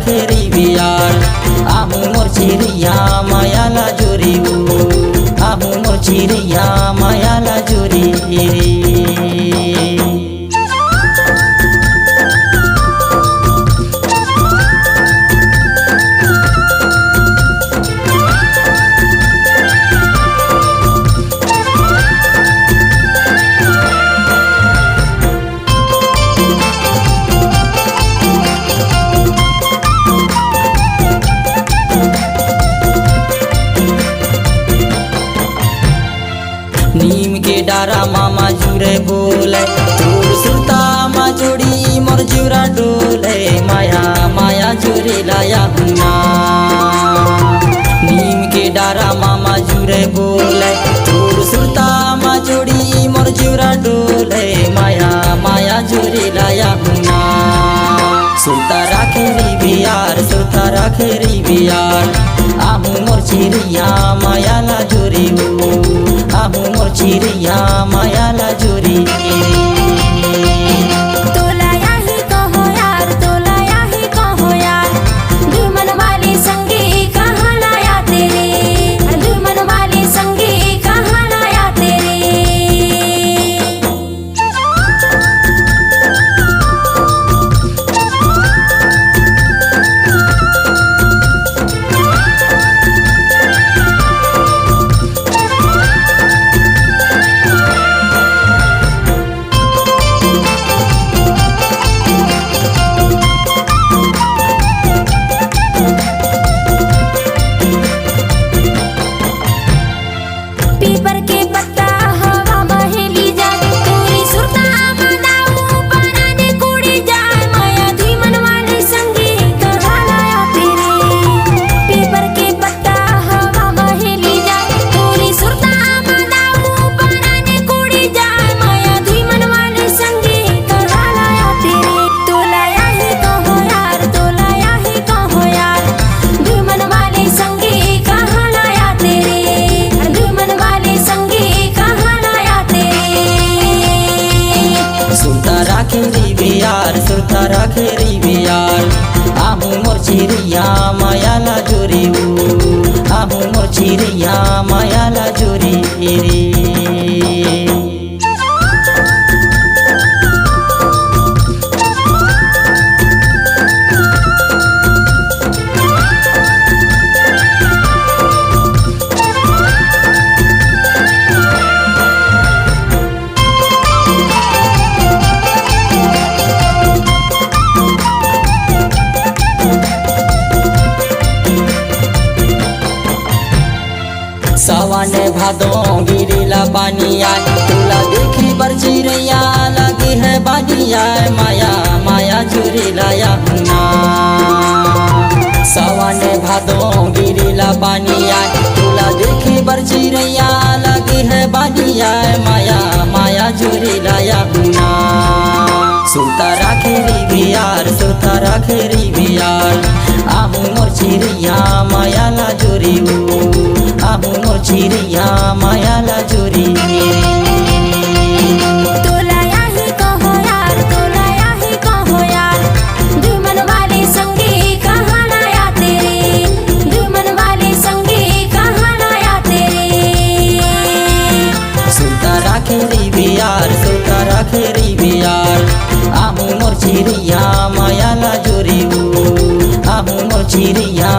राखेरी बियार आहू मोर चिरिया मायाला जोरी आहू मोर चिरिया मायाला जोरी नीम के डारा मामा जुरे बोले तोर सुरता मा जोड़ी मोर जुरा डोले माया माया जुरे लाया हुना। नीम के डारा मामा जुरे बोले तोर सुरता मा जोड़ी मोर जुरा डोले माया माया जुरे लाया हुना। सुरता राखेरी बियार सुरता राखेरी बियार आहू मोर चिरिया मायाला जोरी आहू मोर चिरिया मायाला जोरी तोला याही कहो यार तोला याही कहो यार दुमन वाली संगी कहाँ लाया तेरे दुमन वाली संगी कहाँ लाया तेरे। पीपर के पत्ता हवा बहेली जाए तोरी सुरता मदाऊ बनाने कुड़ी जाए माया धीमन वाली संगी कहाँ लाया तेरे। पीपर के पत्ता हवा बहेली जाए तोरी सुरता मदाऊ बनाने कुड़ी जाए माया धीमन वाली संगी कहाँ लाया तेरे। तोला याही कहो यार तोला याही कहो यार धीमन वाली संगी कहाँ लाया तेरे धीमन वाली संगी कहाँ लाया तेरे। सुरता राखेरी बियार सुरता राखेरी बियार आहू मोर चिरिया मायाला जोरी आहू मोर चिरिया मायाला जोरी सावन भादो गिरिला पानिया तुला देखी बर चिरैया लगी है बानिया माया माया चुरी लाया हुना। सावन भादो गिरिला पानिया तुला देखी बर चिरैया लगी है बानिया माया माया चुरी लाया हुना। सुरता राखेरी बियार सुरता राखेरी बियार आहू मोर चिरिया मायाला जोरी आहू मोर चिरिया मायाला जोरी तोला याही कहो यार तोला याही कहो यार दुमन वाली संगी कहाँ लाया तेरे दुमन वाली संगी कहाँ लाया तेरे। सुरता राखेरी बियार सुरता राखेरी बियार आहू मोर चिरिया मायाला जोरी आहू मोर चिरिया